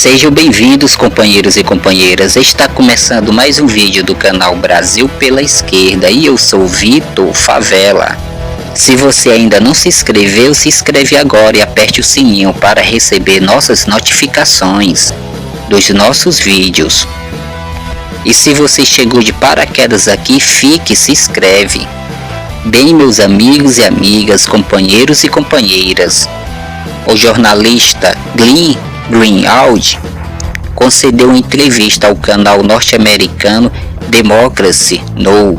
Sejam bem-vindos, companheiros e companheiras. Está começando mais um vídeo do canal Brasil pela Esquerda e eu sou Vitor Favela. Se você ainda não se inscreveu, se inscreve agora e aperte o sininho para receber nossas notificações dos nossos vídeos. E se você chegou de paraquedas aqui, fique e se inscreve. Bem, meus amigos e amigas, companheiros e companheiras, o jornalista Glenn Grenwald concedeu uma entrevista ao canal norte-americano Democracy Now!,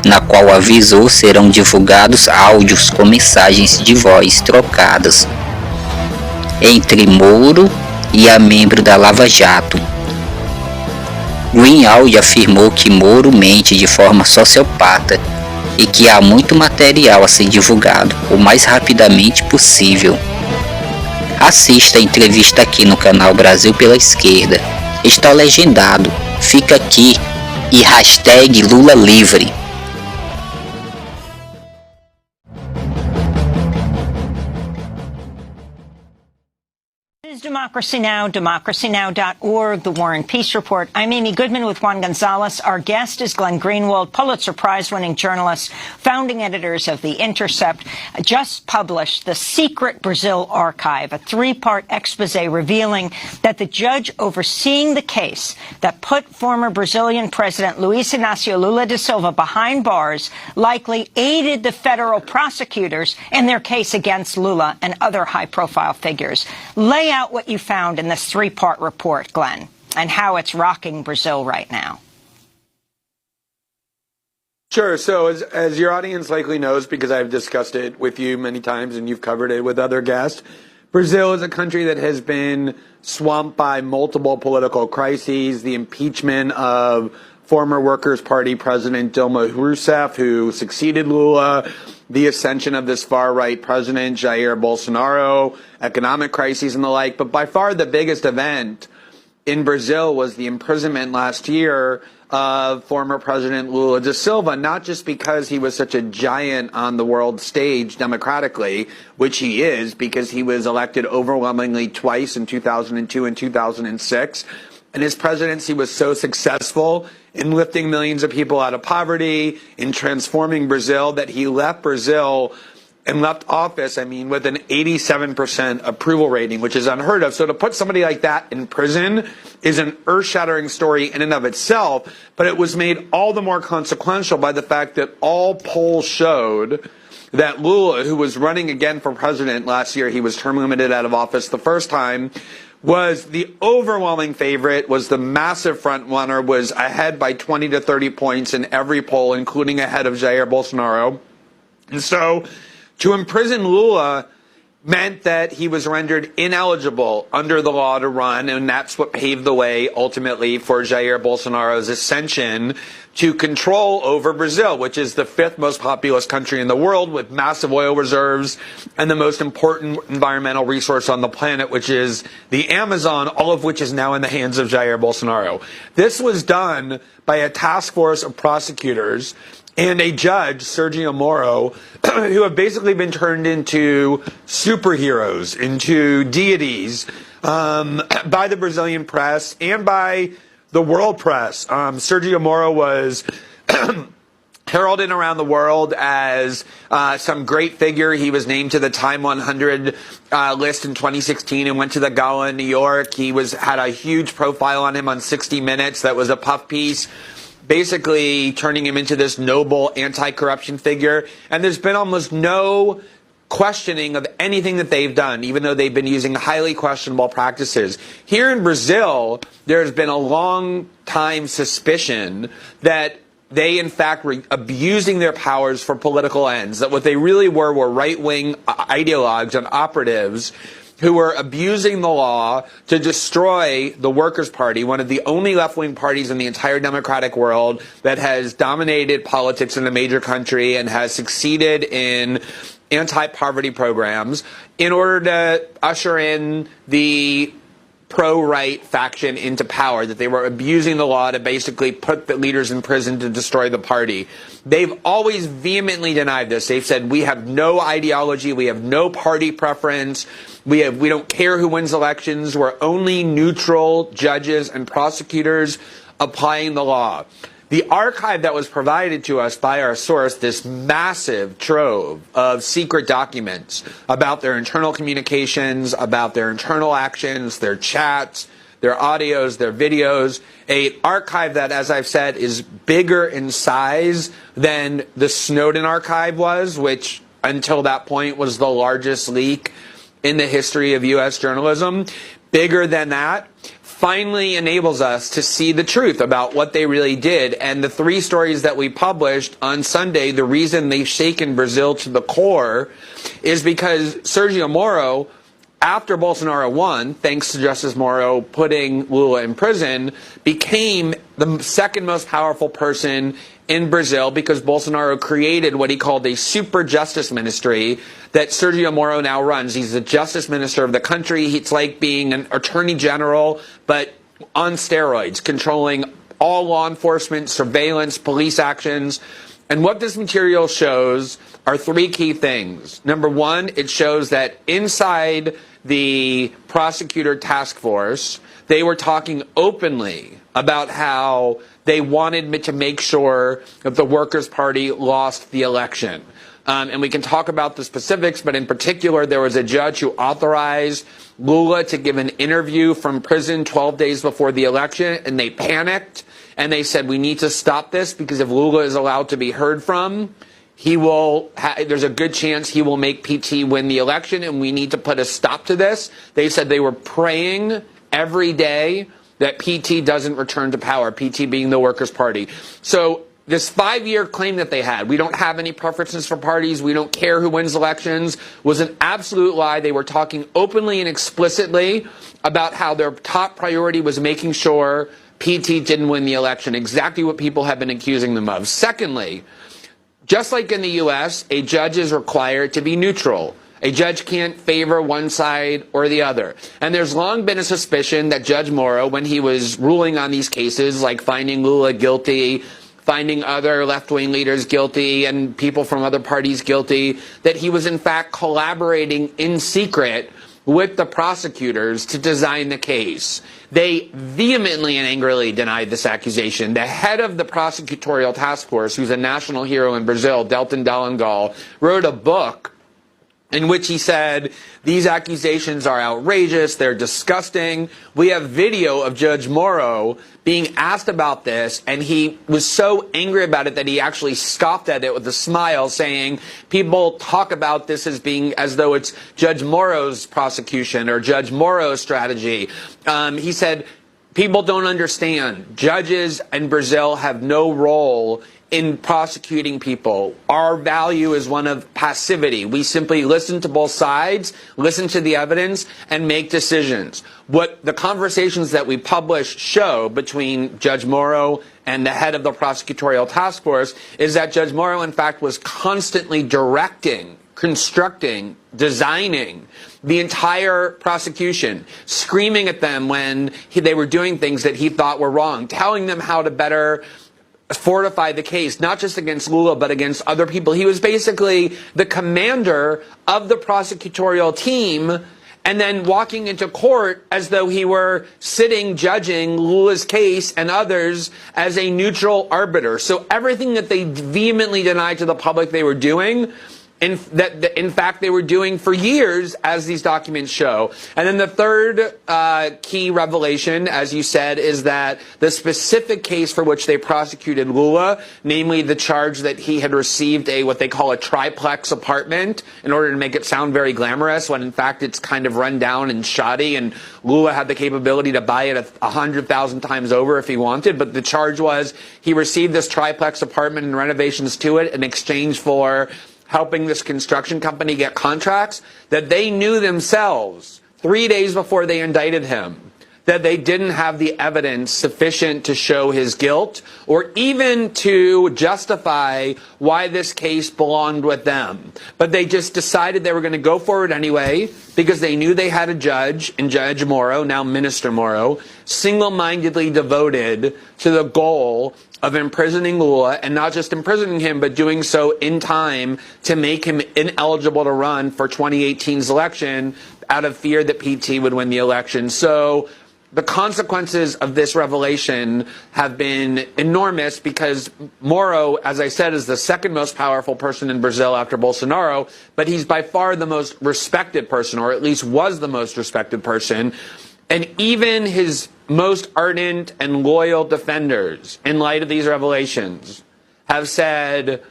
na qual avisou serão divulgados áudios com mensagens de voz trocadas entre Moro e a membro da Lava Jato. Greenwald afirmou que Moro mente de forma sociopata e que há muito material a ser divulgado o mais rapidamente possível. Assista a entrevista aqui no canal Brasil pela Esquerda. Está legendado. Fica aqui e hashtag Lula livre. Democracy Now!, democracynow.org, The War and Peace Report. I'm Amy Goodman with Juan Gonzalez. Our guest is Glenn Grenwald, Pulitzer Prize-winning journalist, founding editors of The Intercept, just published The Secret Brazil Archive, a three-part expose revealing that the judge overseeing the case that put former Brazilian President Luiz Inácio Lula da Silva behind bars likely aided the federal prosecutors in their case against Lula and other high-profile figures. Lay out what you found in this three-part report, Glenn, and how it's rocking Brazil right now. Sure. So as your audience likely knows, because I've discussed it with you many times and you've covered it with other guests, Brazil is a country that has been swamped by multiple political crises, the impeachment of former Workers' Party President Dilma Rousseff, who succeeded Lula, the ascension of this far-right president, Jair Bolsonaro, economic crises and the like. But by far the biggest event in Brazil was the imprisonment last year of former President Lula da Silva, not just because he was such a giant on the world stage democratically, which he is, because he was elected overwhelmingly twice in 2002 and 2006, and his presidency was so successful in lifting millions of people out of poverty, in transforming Brazil, that he left Brazil and left office, with an 87% approval rating, which is unheard of. So to put somebody like that in prison is an earth-shattering story in and of itself, but it was made all the more consequential by the fact that all polls showed that Lula, who was running again for president last year, he was term limited out of office the first time, was the overwhelming favorite, was the massive front runner, was ahead by 20 to 30 points in every poll, including ahead of Jair Bolsonaro. And so to imprison Lula meant that he was rendered ineligible under the law to run, and that's what paved the way ultimately for Jair Bolsonaro's ascension to control over Brazil, which is the fifth most populous country in the world with massive oil reserves and the most important environmental resource on the planet, which is the Amazon, all of which is now in the hands of Jair Bolsonaro. This was done by a task force of prosecutors and a judge, Sergio Moro, who have basically been turned into superheroes, into deities, by the Brazilian press and by the world press. Sergio Moro was heralded around the world as some great figure. He was named to the Time 100 list in 2016 and went to the gala in New York. He had a huge profile on him on 60 Minutes that was a puff piece, basically turning him into this noble anti-corruption figure. And there's been almost no questioning of anything that they've done, even though they've been using highly questionable practices. Here in Brazil, there's been a long time suspicion that they, in fact, were abusing their powers for political ends, that what they really were right-wing ideologues and operatives who were abusing the law to destroy the Workers' Party, one of the only left-wing parties in the entire democratic world that has dominated politics in a major country and has succeeded in anti-poverty programs, in order to usher in the pro-right faction into power, that they were abusing the law to basically put the leaders in prison to destroy the party. They've always vehemently denied this. They've said, we have no ideology, we have no party preference, we don't care who wins elections, we're only neutral judges and prosecutors applying the law. The archive that was provided to us by our source, this massive trove of secret documents about their internal communications, about their internal actions, their chats, their audios, their videos, an archive that, as I've said, is bigger in size than the Snowden archive was, which until that point was the largest leak in the history of U.S. journalism. Bigger than that, finally enables us to see the truth about what they really did. And the 3 stories that we published on Sunday, the reason they've shaken Brazil to the core is because Sergio Moro, after Bolsonaro won, thanks to Justice Moro putting Lula in prison, became the second most powerful person in Brazil because Bolsonaro created what he called a super justice ministry that Sergio Moro now runs. He's the justice minister of the country. It's like being an attorney general, but on steroids, controlling all law enforcement, surveillance, police actions. And what this material shows are 3 key things. Number 1, it shows that inside the prosecutor task force, they were talking openly about how they wanted to make sure that the Workers' Party lost the election. And we can talk about the specifics, but in particular, there was a judge who authorized Lula to give an interview from prison 12 days before the election, and they panicked, and they said, we need to stop this, because if Lula is allowed to be heard from, there's a good chance he will make PT win the election, and we need to put a stop to this. They said they were praying every day that PT doesn't return to power, PT being the Workers' Party. So this 5-year claim that they had, we don't have any preferences for parties, we don't care who wins elections, was an absolute lie. They were talking openly and explicitly about how their top priority was making sure PT didn't win the election, exactly what people have been accusing them of. Secondly, just like in the U.S., a judge is required to be neutral. A judge can't favor one side or the other. And there's long been a suspicion that Judge Moro, when he was ruling on these cases, like finding Lula guilty, finding other left-wing leaders guilty, and people from other parties guilty, that he was in fact collaborating in secret with the prosecutors to design the case. They vehemently and angrily denied this accusation. The head of the prosecutorial task force, who's a national hero in Brazil, Delton Dallagnol, wrote a book in which he said, these accusations are outrageous, they're disgusting. We have video of Judge Moro being asked about this, and he was so angry about it that he actually scoffed at it with a smile, saying, people talk about this as though it's Judge Moro's prosecution or Judge Moro's strategy. He said, people don't understand. Judges in Brazil have no role in prosecuting people. Our value is one of passivity. We simply listen to both sides, listen to the evidence, and make decisions. What the conversations that we publish show between Judge Moro and the head of the prosecutorial task force is that Judge Moro, in fact, was constantly directing, constructing, designing the entire prosecution, screaming at them when they were doing things that he thought were wrong, telling them how to better fortify the case, not just against Lula, but against other people. He was basically the commander of the prosecutorial team, and then walking into court as though he were sitting judging Lula's case and others as a neutral arbiter. So everything that they vehemently denied to the public they were doing, in fact they were doing for years, as these documents show. And then the third key revelation, as you said, is that the specific case for which they prosecuted Lula, namely the charge that he had received what they call a triplex apartment in order to make it sound very glamorous, when in fact it's kind of run down and shoddy, and Lula had the capability to buy it 100,000 times over if he wanted. But the charge was he received this triplex apartment and renovations to it in exchange for helping this construction company get contracts that they knew themselves 3 days before they indicted him, that they didn't have the evidence sufficient to show his guilt or even to justify why this case belonged with them. But they just decided they were going to go forward anyway because they knew they had a judge, in Judge Moro, now Minister Moro, single-mindedly devoted to the goal of imprisoning Lula, and not just imprisoning him, but doing so in time to make him ineligible to run for 2018's election out of fear that PT would win the election. So the consequences of this revelation have been enormous because Moro, as I said, is the second most powerful person in Brazil after Bolsonaro, but he's by far the most respected person, or at least was the most respected person. And even his most ardent and loyal defenders, in light of these revelations, have said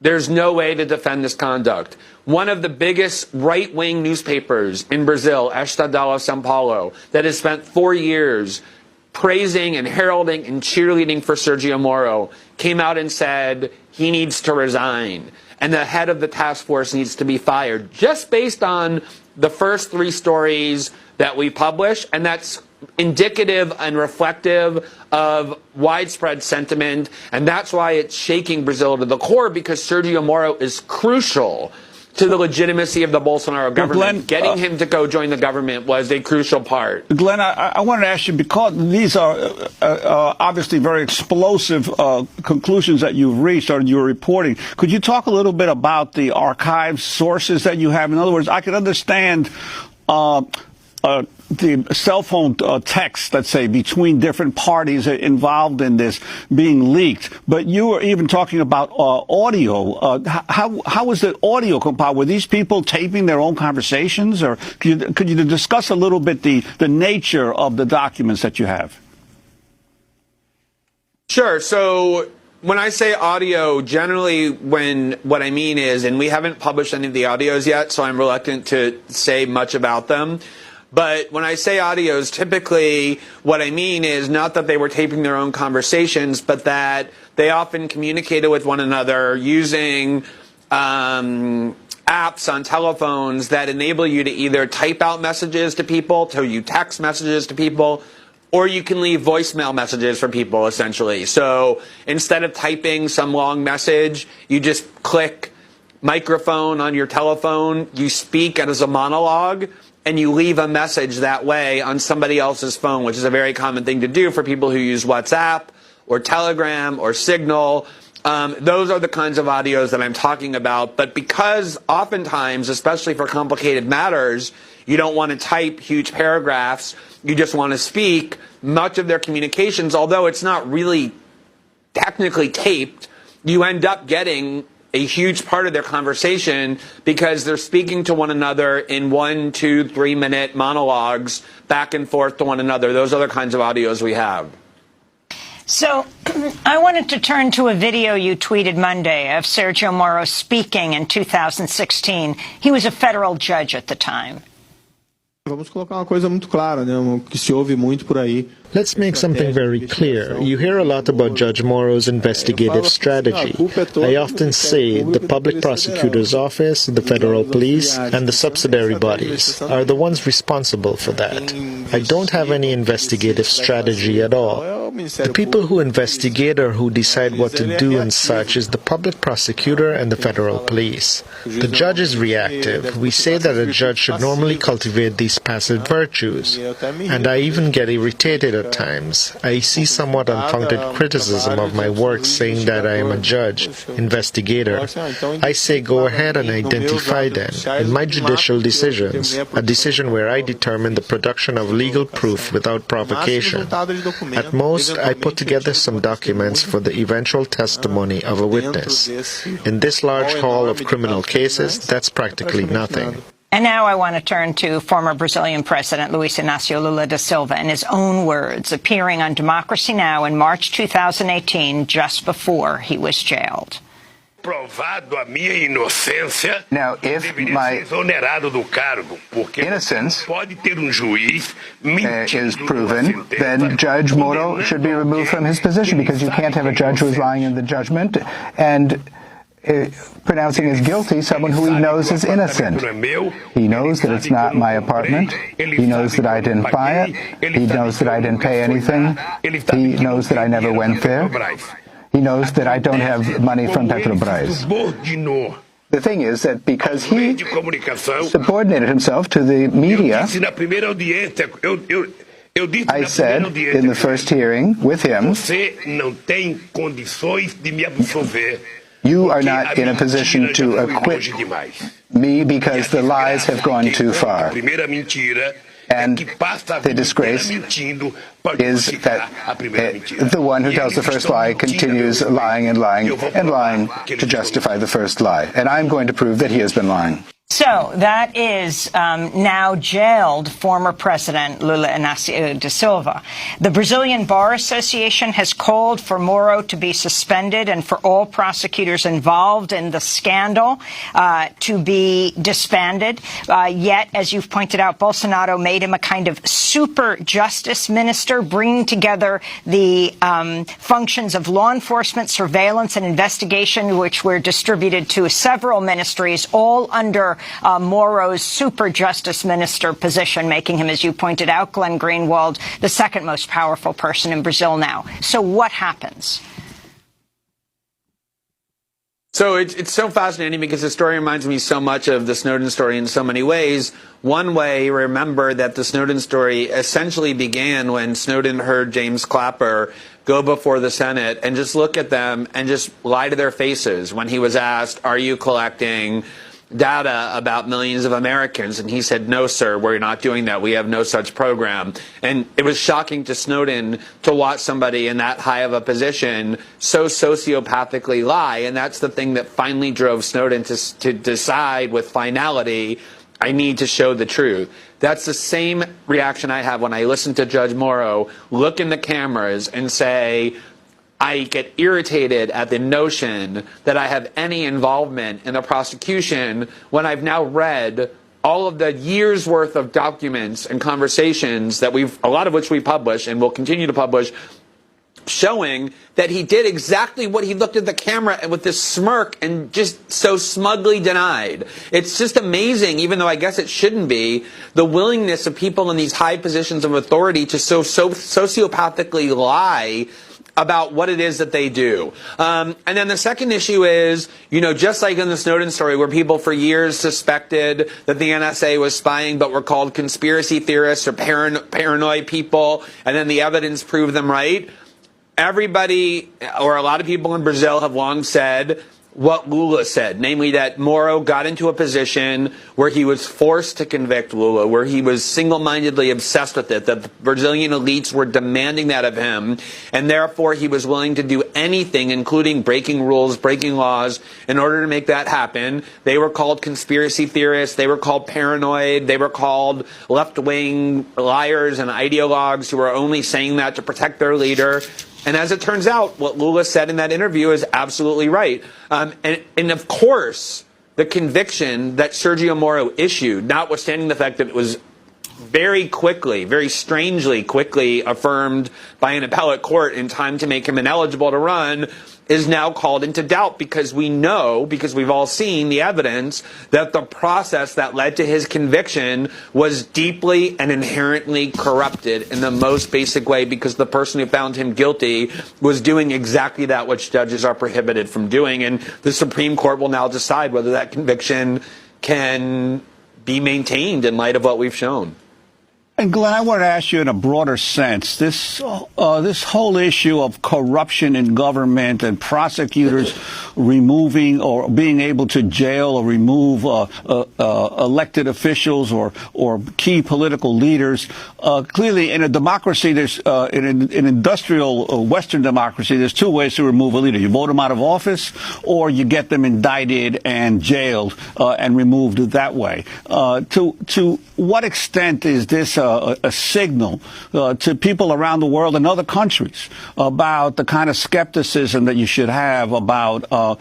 there's no way to defend this conduct. One of the biggest right-wing newspapers in Brazil, Estadão de São Paulo, that has spent 4 years praising and heralding and cheerleading for Sergio Moro, came out and said he needs to resign and the head of the task force needs to be fired, just based on the first 3 stories that we publish, and that's indicative and reflective of widespread sentiment, and that's why it's shaking Brazil to the core, because Sergio Moro is crucial to the legitimacy of the Bolsonaro government. Glenn, getting him to go join the government was a crucial part. Glenn, I wanted to ask you, because these are obviously very explosive conclusions that you've reached or you're reporting, could you talk a little bit about the archive sources that you have? In other words, I could understand the cell phone text, let's say, between different parties involved in this being leaked. But you were even talking about audio. How was the audio compiled? Were these people taping their own conversations? Or could you discuss a little bit the nature of the documents that you have? Sure. So when I say audio, generally what I mean is, and we haven't published any of the audios yet, so I'm reluctant to say much about them. But when I say audios, typically what I mean is not that they were taping their own conversations, but that they often communicated with one another using apps on telephones that enable you to either type out messages to people, to you text messages to people, or you can leave voicemail messages for people, essentially. So instead of typing some long message, you just click microphone on your telephone, you speak as a monologue, and you leave a message that way on somebody else's phone, which is a very common thing to do for people who use WhatsApp or Telegram or Signal. Those are the kinds of audios that I'm talking about. But because oftentimes, especially for complicated matters, you don't want to type huge paragraphs, you just want to speak, much of their communications, although it's not really technically taped, you end up getting a huge part of their conversation because they're speaking to one another in 1, 2, 3 minute monologues back and forth to one another. Those are the kinds of audios we have. So I wanted to turn to a video you tweeted Monday of Sergio Moro speaking in 2016. He was a federal judge at the time. Vamos colocar uma coisa muito clara, né? O que se ouve muito por aí. Let's make something very clear. You hear a lot about Judge Moro's investigative strategy. I often say the public prosecutor's office, the federal police, and the subsidiary bodies are the ones responsible for that. I don't have any investigative strategy at all. The people who investigate or who decide what to do and such is the public prosecutor and the federal police. The judge is reactive. We say that a judge should normally cultivate these passive virtues. And I even get irritated at times. I see somewhat unfounded criticism of my work saying that I am a judge, investigator. I say go ahead and identify them. In my judicial decisions, a decision where I determine the production of legal proof without provocation. At most, I put together some documents for the eventual testimony of a witness. In this large hall of criminal cases, that's practically nothing. And now I want to turn to former Brazilian President Luiz Inácio Lula da Silva in his own words, appearing on Democracy Now! In March 2018, just before he was jailed. Now, if my innocence is proven, then Judge Moro should be removed from his position, because you can't have a judge who is lying in the judgment. And pronouncing as guilty someone who he knows is innocent. He knows that it's not my apartment. He knows that I didn't buy it. He knows that I didn't pay anything. He knows that I never went there. He knows that I don't have money from Petrobras. The thing is that because he subordinated himself to the media, I said in the first hearing with him, you are not in a position to acquit me because the lies have gone too far. And the disgrace is that the one who tells the first lie continues lying and lying and lying to justify the first lie. And I'm going to prove that he has been lying. So that is now jailed former President Lula Inácio da Silva. The Brazilian Bar Association has called for Moro to be suspended and for all prosecutors involved in the scandal to be disbanded. Yet, as you've pointed out, Bolsonaro made him a kind of super justice minister, bringing together the functions of law enforcement, surveillance, and investigation, which were distributed to several ministries, all under Moro's super justice minister position, making him, as you pointed out, Glenn Grenwald, the second most powerful person in Brazil now. So what happens? So it's so fascinating because the story reminds me so much of the Snowden story in so many ways. One way, remember that the Snowden story essentially began when Snowden heard James Clapper go before the Senate and just look at them and just lie to their faces when he was asked, are you collecting data about millions of Americans? And he said, no, sir, we're not doing that. We have no such program. And it was shocking to Snowden to watch somebody in that high of a position so sociopathically lie. And that's the thing that finally drove Snowden to decide with finality, I need to show the truth. That's the same reaction I have when I listen to Judge Moro look in the cameras and say, I get irritated at the notion that I have any involvement in the prosecution when I've now read all of the years worth of documents and conversations that a lot of which we publish and will continue to publish, showing that he did exactly what he looked at the camera and with this smirk and just so smugly denied. It's just amazing, even though I guess it shouldn't be, the willingness of people in these high positions of authority to so sociopathically lie about what it is that they do. And then the second issue is, just like in the Snowden story where people for years suspected that the NSA was spying but were called conspiracy theorists or paranoid people, and then the evidence proved them right, everybody, or a lot of people in Brazil have long said what Lula said, namely that Moro got into a position where he was forced to convict Lula, where he was single-mindedly obsessed with it, that the Brazilian elites were demanding that of him, and therefore he was willing to do anything, including breaking rules, breaking laws, in order to make that happen. They were called conspiracy theorists, they were called paranoid, they were called left-wing liars and ideologues who were only saying that to protect their leader. And as it turns out, what Lula said in that interview is absolutely right. And of course, the conviction that Sergio Moro issued, notwithstanding the fact that it was very strangely quickly affirmed by an appellate court in time to make him ineligible to run, is now called into doubt because we know, because we've all seen the evidence, that the process that led to his conviction was deeply and inherently corrupted in the most basic way, because the person who found him guilty was doing exactly that which judges are prohibited from doing. And the Supreme Court will now decide whether that conviction can be maintained in light of what we've shown. And Glenn, I want to ask you in a broader sense, this whole issue of corruption in government and prosecutors removing or being able to jail or remove elected officials or key political leaders. Clearly, in a democracy, there's in an industrial Western democracy, there's two ways to remove a leader: you vote them out of office, or you get them indicted and jailed and removed that way. To what extent is this a signal to people around the world and other countries about the kind of skepticism that you should have about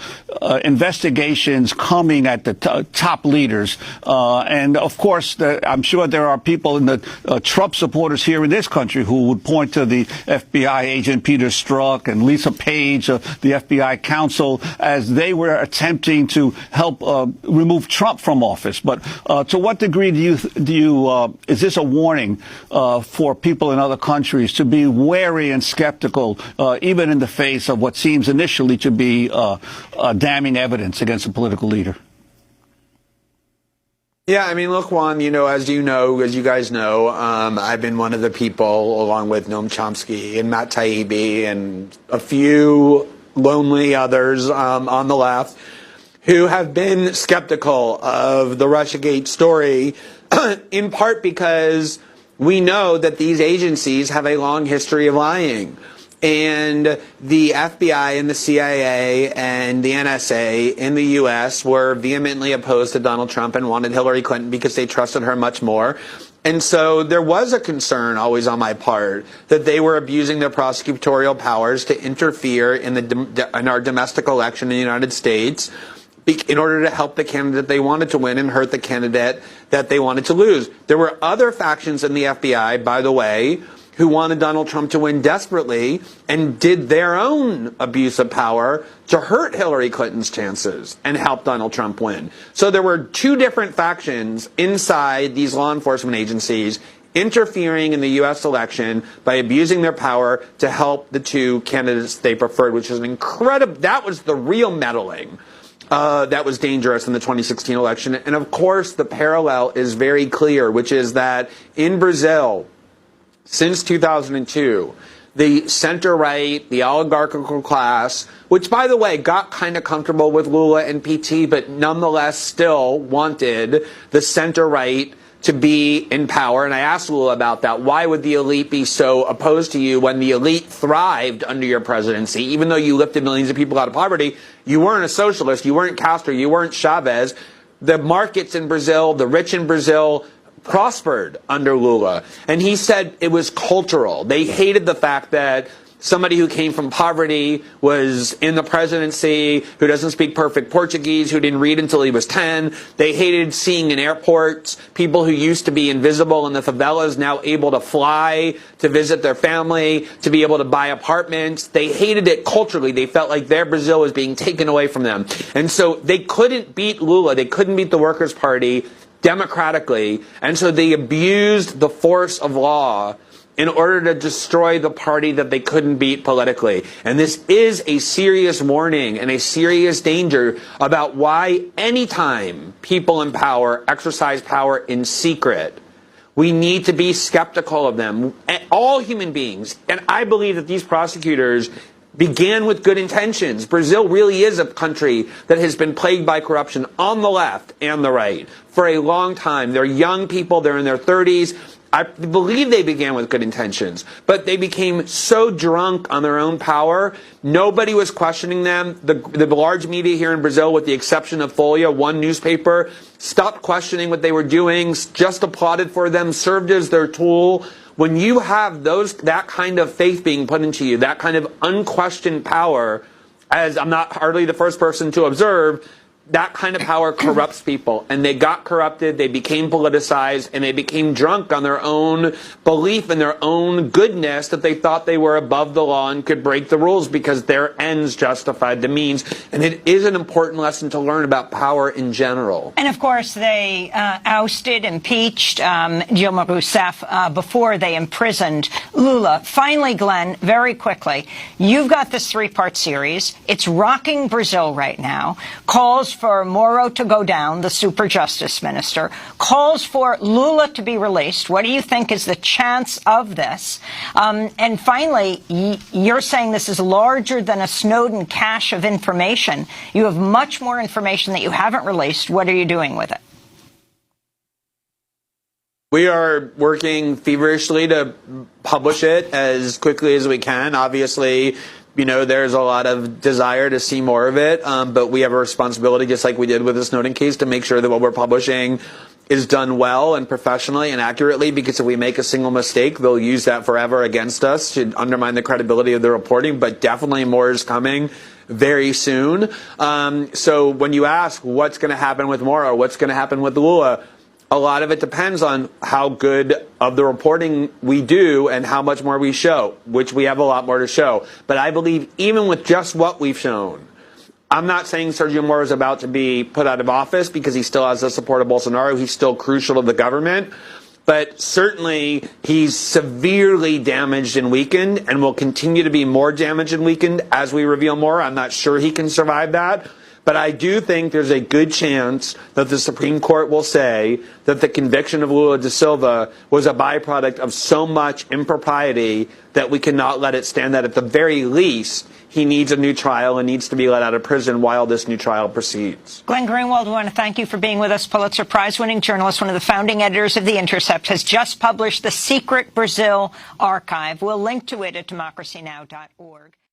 investigations coming at the top leaders? And of course, I'm sure there are people in the Trump supporters here in this country who would point to the FBI agent Peter Strzok and Lisa Page, the FBI counsel, as they were attempting to help remove Trump from office. But to what degree is this a warning for people in other countries to be wary and skeptical, even in the face of what seems initially to be damning evidence against a political leader? Yeah, I mean, look, Juan, as you guys know, I've been one of the people, along with Noam Chomsky and Matt Taibbi and a few lonely others on the left, who have been skeptical of the Russiagate story, in part because we know that these agencies have a long history of lying. And the FBI and the CIA and the NSA in the U.S. were vehemently opposed to Donald Trump and wanted Hillary Clinton because they trusted her much more. And so there was a concern always on my part that they were abusing their prosecutorial powers to interfere in our domestic election in the United States in order to help the candidate they wanted to win and hurt the candidate that they wanted to lose. There were other factions in the FBI, by the way, who wanted Donald Trump to win desperately and did their own abuse of power to hurt Hillary Clinton's chances and help Donald Trump win. So there were two different factions inside these law enforcement agencies interfering in the U.S. election by abusing their power to help the two candidates they preferred, which is an incredible, that was the real meddling. That was dangerous in the 2016 election. And of course, the parallel is very clear, which is that in Brazil, since 2002, the center-right, the oligarchical class, which, by the way, got kind of comfortable with Lula and PT, but nonetheless still wanted the center-right to be in power. And I asked Lula about that. Why would the elite be so opposed to you when the elite thrived under your presidency? Even though you lifted millions of people out of poverty, you weren't a socialist, you weren't Castro, you weren't Chavez. The markets in Brazil, the rich in Brazil, prospered under Lula. And he said it was cultural. They hated the fact that somebody who came from poverty was in the presidency, who doesn't speak perfect Portuguese, who didn't read until he was 10. They hated seeing in airports people who used to be invisible in the favelas now able to fly to visit their family, to be able to buy apartments. They hated it culturally. They felt like their Brazil was being taken away from them. And so they couldn't beat Lula. They couldn't beat the Workers' Party democratically, and so they abused the force of law in order to destroy the party that they couldn't beat politically. And this is a serious warning and a serious danger about why anytime people in power exercise power in secret, we need to be skeptical of them. All human beings, and I believe that these prosecutors began with good intentions. Brazil really is a country that has been plagued by corruption on the left and the right for a long time. They're young people, they're in their 30s. I believe they began with good intentions, but they became so drunk on their own power, nobody was questioning them. The large media here in Brazil, with the exception of Folha, one newspaper, stopped questioning what they were doing, just applauded for them, served as their tool. When you have that kind of faith being put into you, that kind of unquestioned power, as I'm not hardly the first person to observe, that kind of power corrupts people. And they got corrupted, they became politicized, and they became drunk on their own belief in their own goodness that they thought they were above the law and could break the rules because their ends justified the means. And it is an important lesson to learn about power in general. And of course, they ousted, impeached Dilma Rousseff before they imprisoned Lula. Finally, Glenn, very quickly, you've got this three-part series. It's rocking Brazil right now. Calls for Moro to go down, the super justice minister, calls for Lula to be released. What do you think is the chance of this? And finally, you're saying this is larger than a Snowden cache of information. You have much more information that you haven't released. What are you doing with it? We are working feverishly to publish it as quickly as we can. Obviously, there's a lot of desire to see more of it, but we have a responsibility, just like we did with the Snowden case, to make sure that what we're publishing is done well and professionally and accurately, because if we make a single mistake, they'll use that forever against us to undermine the credibility of the reporting. But definitely more is coming very soon. So when you ask what's going to happen with Moro, what's going to happen with Lula, a lot of it depends on how good of the reporting we do and how much more we show, which we have a lot more to show. But I believe even with just what we've shown, I'm not saying Sergio Moro is about to be put out of office, because he still has the support of Bolsonaro. He's still crucial to the government. But certainly he's severely damaged and weakened, and will continue to be more damaged and weakened as we reveal more. I'm not sure he can survive that. But I do think there's a good chance that the Supreme Court will say that the conviction of Lula da Silva was a byproduct of so much impropriety that we cannot let it stand, that at the very least he needs a new trial and needs to be let out of prison while this new trial proceeds. Glenn Grenwald, we want to thank you for being with us. Pulitzer Prize-winning journalist, one of the founding editors of The Intercept, has just published The Secret Brazil Archive. We'll link to it at democracynow.org.